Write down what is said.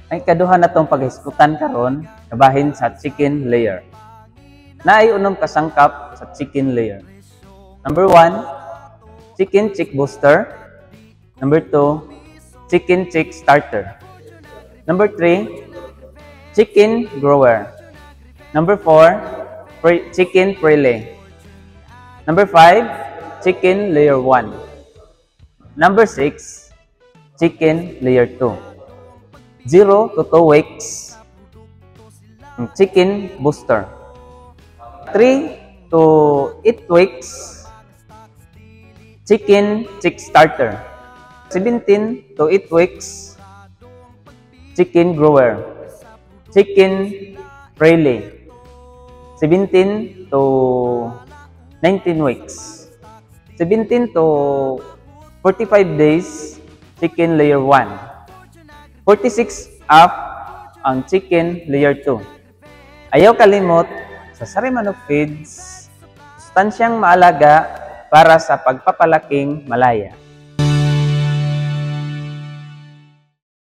Ang ikaduha na itong paghisgutan karon kabahin sa chicken layer. Naay unom kasangkap sa chicken layer. Number 1, chicken chick booster. Number 2, chicken chick starter. Number 3, chicken grower. Number 4, chicken prelay. Number 5, chicken layer 1. Number 6, chicken layer 2. 0 to 2 weeks, chicken booster. 3 to 8 weeks, chicken chick starter. 17 to 8 weeks, chicken grower. Chicken prelay. 17 to 19 weeks. 17 to 45 days, chicken layer 1. 46 up ang chicken layer 2. Ayaw kalimot sa Sarimanok Feeds, sustansyang maalaga para sa pagpapalaking malaya.